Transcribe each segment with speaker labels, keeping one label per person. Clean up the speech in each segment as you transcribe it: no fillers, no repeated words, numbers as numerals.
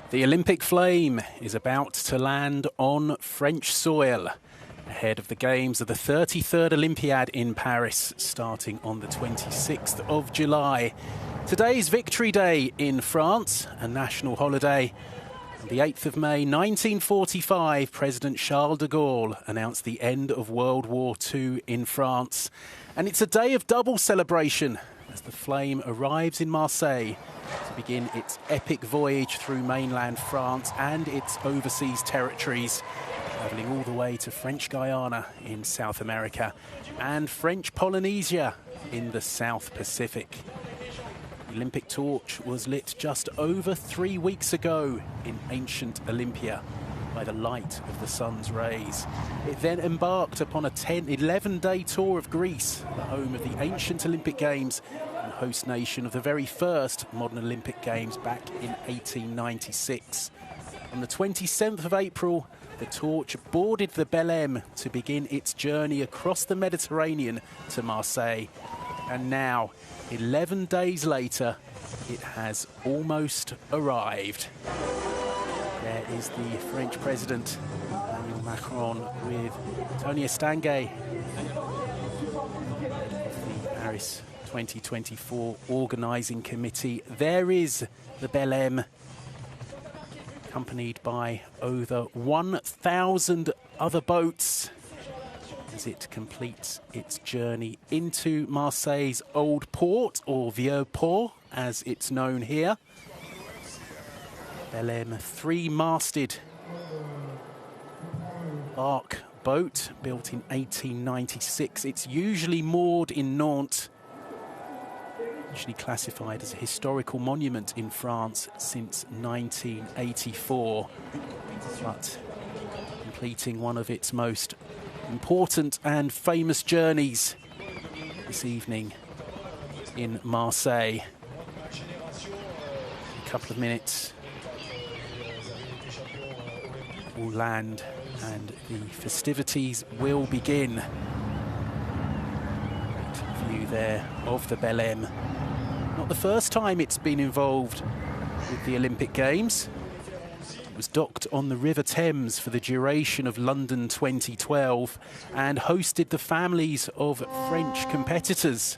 Speaker 1: The Olympic flame is about to land on French soil ahead of the games of the 33rd Olympiad in Paris, starting on the 26th of July. Today's Victory Day in France, a national holiday. On the 8th of May 1945, President Charles de Gaulle announced the end of World War II in France. And it's a day of double celebration as the flame arrives in Marseille to begin its epic voyage through mainland France and its overseas territories, travelling all the way to French Guiana in South America and French Polynesia in the South Pacific. The Olympic torch was lit just over 3 weeks ago in ancient Olympia by the light of the sun's rays. It then embarked upon a 11-day tour of Greece, the home of the ancient Olympic Games and host nation of the very first modern Olympic Games back in 1896. On the 27th of April, the torch boarded the Belém to begin its journey across the Mediterranean to Marseille. And now, 11 days later, it has almost arrived. There is the French President, Emmanuel Macron, with Tony Estanguet of the Paris 2024 organising committee. There is the Belém, accompanied by over 1,000 other boats as it completes its journey into Marseille's Old Port, or Vieux Port as it's known here. Belém, three-masted bark boat built in 1896. It's usually moored in Nantes, usually classified as a historical monument in France since 1984, but completing one of its most important and famous journeys this evening in Marseille. A couple of minutes will land and the festivities will begin. Great view there of the Belém. Not the first time it's been involved with the Olympic Games. It was docked on the River Thames for the duration of London 2012 and hosted the families of French competitors.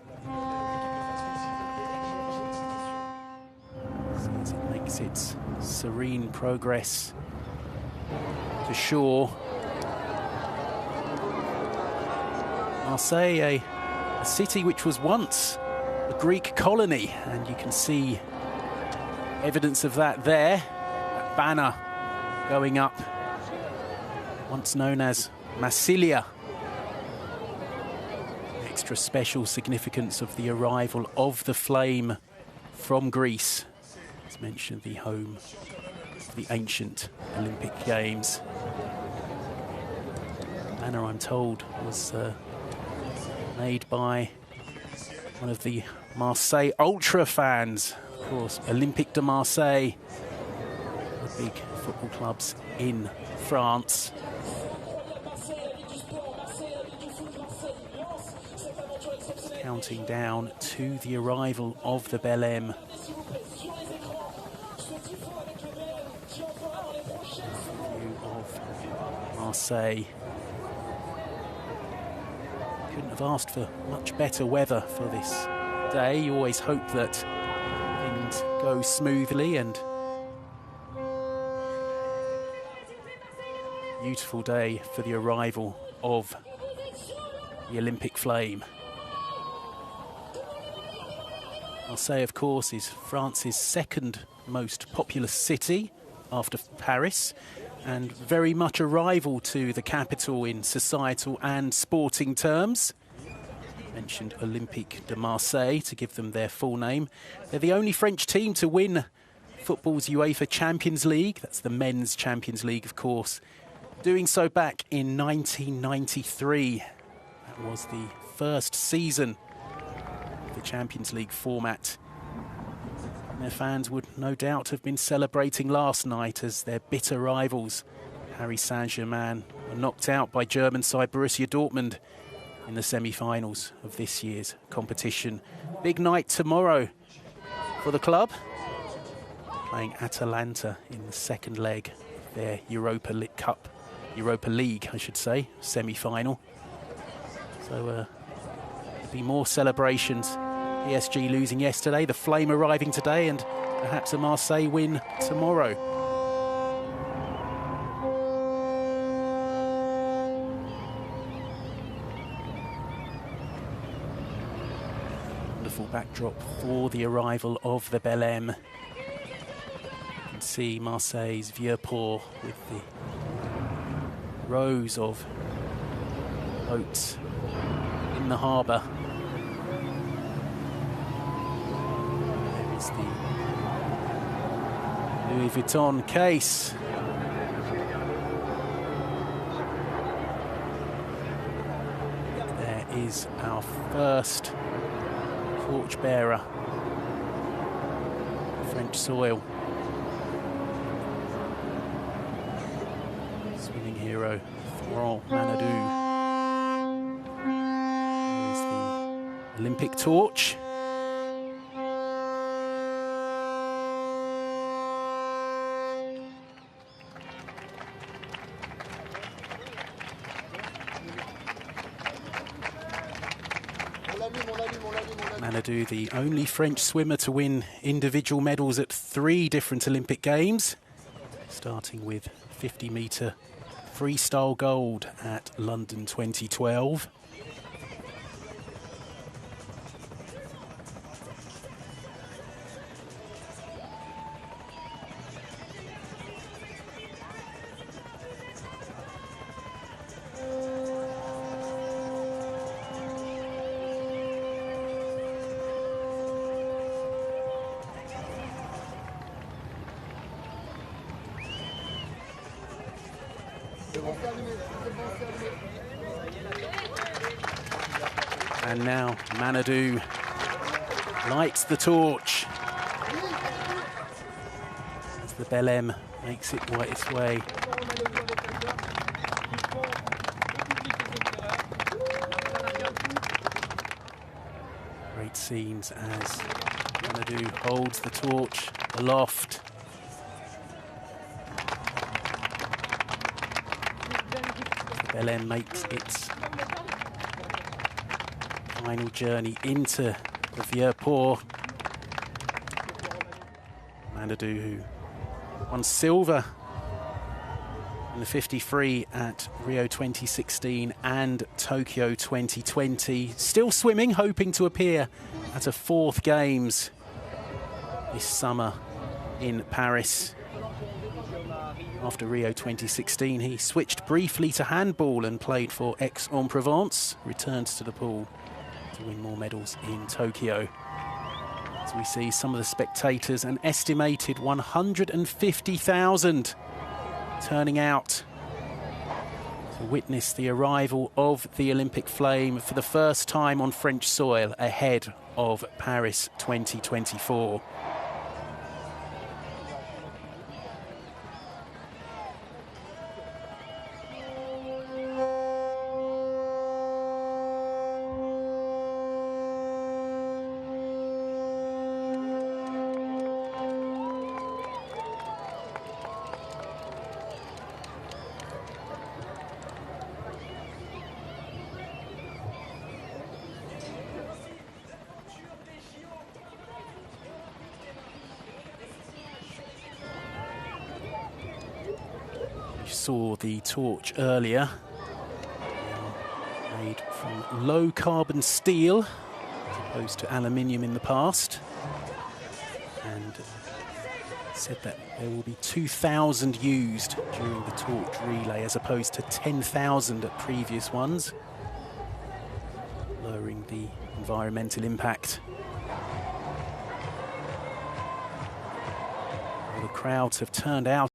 Speaker 1: As it makes its serene progress to shore. Marseille, a city which was once a Greek colony, and you can see evidence of that there. That banner going up, once known as Massilia. Extra special significance of the arrival of the flame from Greece. As mentioned, the home of the ancient Olympic Games. Banner, I'm told, was made by one of the Marseille Ultra fans. Of course, Olympique de Marseille, the big football clubs in France. Counting down to the arrival of the Belém. View of Marseille. Couldn't have asked for much better weather for this day. You always hope that things go smoothly, and beautiful day for the arrival of the Olympic flame. Marseille, of course, is France's second most populous city after Paris, and very much a rival to the capital in societal and sporting terms. Mentioned Olympique de Marseille to give them their full name. They're the only French team to win football's UEFA Champions League. That's the men's Champions League, of course. Doing so back in 1993. That was the first season of the Champions League format. And their fans would no doubt have been celebrating last night as their bitter rivals, Paris Saint-Germain, were knocked out by German side Borussia Dortmund in the semi-finals of this year's competition. Big night tomorrow for the club. playing Atalanta in the second leg of their Europa League, I should say, semi-final. So there'll be more celebrations. PSG losing yesterday, the Flame arriving today, and perhaps a Marseille win tomorrow. Wonderful backdrop for the arrival of the Belém. You can see Marseille's Vieux-Port with the rows of boats in the harbour. There is the Louis Vuitton case. There is our first torchbearer, French soil. Swimming hero, Florent Manodou. There is the Olympic torch. Manodou, the only French swimmer to win individual medals at 3 different Olympic Games, starting with 50-metre freestyle gold at London 2012. And now Manodou lights the torch as the Belém makes it right its way. Great scenes as Manodou holds the torch aloft. Belém makes its final journey into the Vieux-Port. Manodou, who won silver in the 50 at Rio 2016 and Tokyo 2020. Still swimming, hoping to appear at a 4th Games this summer in Paris. After Rio 2016, he switched briefly to handball and played for Aix-en-Provence, returned to the pool to win more medals in Tokyo. As we see some of the spectators, an estimated 150,000 turning out to witness the arrival of the Olympic flame for the first time on French soil ahead of Paris 2024. Saw the torch earlier, made from low carbon steel as opposed to aluminium in the past, and said that there will be 2,000 used during the torch relay as opposed to 10,000 at previous ones, lowering the environmental impact. Well, the crowds have turned out